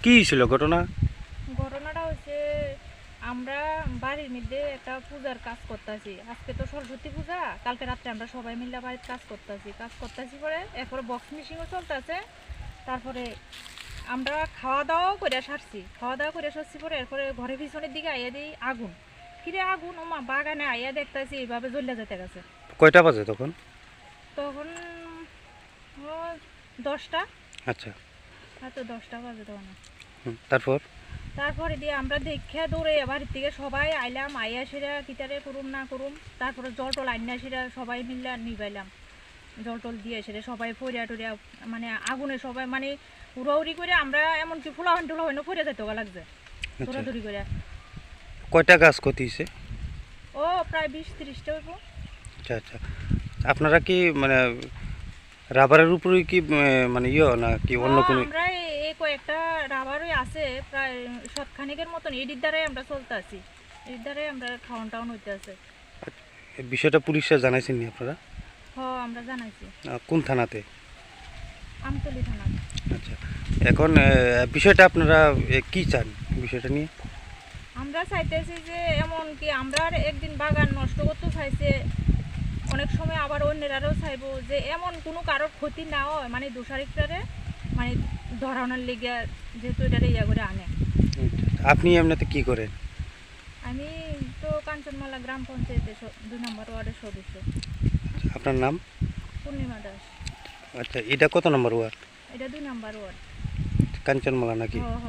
কি ছিল ঘটনা? ঘটনাটা হচ্ছে আমরা বাড়ির মধ্যে একটা পূজার কাজ করতেছি। আজকে তো সরস্বতী পূজা, কালকে রাত্রে আমরা সবাই মিলে বাড়িতে কাজ করতেছি পরে এরপরে বক্স মিশিংও চলতেছে। তারপরে আমরা খাওয়া দাওয়াও করে সারছি পরে এরপরে ঘরের পিছনের দিকে আইয়া দিই আগুন। কিরে আগুন, ওমা বাগানে আইয়া দেখতেছি এইভাবে জ্বলে যেতে গেছে। কয়টা বাজে তখন? তখন ও 10টা, আচ্ছা। হয়তো 10টা বাজে তখন। তারপর? তারপরে দিয়ে আমরা দেখে দৌড়ে বাড়ির থেকে সবাই আইলাম, আইয়া সেরা কিতারে করুম না করুম। তারপরে জল টল আইনা সেরা সবাই মিলে নিবাইলাম, জল টল দিয়ে সেরে সবাই ফরিয়া টরিয়া মানে আগুনে সবাই মানে উড়াউড়ি করে আমরা এমনকি ফুলাহান টুলাহানও ফরিয়া যেতে লাগছে আচ্ছা। দৌড়াদৌড়ি করে। কয়টা গাছ ক্ষতি হয়েছে? ও প্রায় 20-30টা হইব। আচ্ছা আচ্ছা। আপনারা কি মানে রাবারের উপরেই কি মানে না কি অন্য কোনো? আমরা এই কয়েকটা রাবারই আছে, প্রায় শতখানিকের মতন এডির দ্বারাই আমরা চলতে আছি, এর দ্বারাই আমরা খাওয়ান টাউন হইতে আছে। এই বিষয়টা পুলিশে জানাইছেন নি আপনারা? আমরা জানাইছি কোন থানাতে? আমতলী থানা। আচ্ছা। এখন বিষয়টা আপনারা কি চান বিষয়টা নিয়ে? আমরা চাইতেছি যে এমন কি আমরা আর একদিন বাগান নষ্ট করতে চাইছে, অনেক সময় আবার অন্যেরাও চাইবো যে এমন কোনো কারোর ক্ষতি না হয়, মানে দোষারিকটারে মানে ধরানোর লেগে যেহেতু এটারে ইয়া করে আনে। আপনি এমনিতে কি করেন? আমি তো কাঞ্চনমালা গ্রাম পঞ্চায়েতের 2 নম্বর ওয়ার্ডের সদস্য। আপনার নাম? পূর্ণিমা দাস। আচ্ছা, এটা কত নম্বর ওয়ার্ড? এটা 2 নম্বর ওয়ার্ড। কাঞ্চনমালা নাকি? হ হ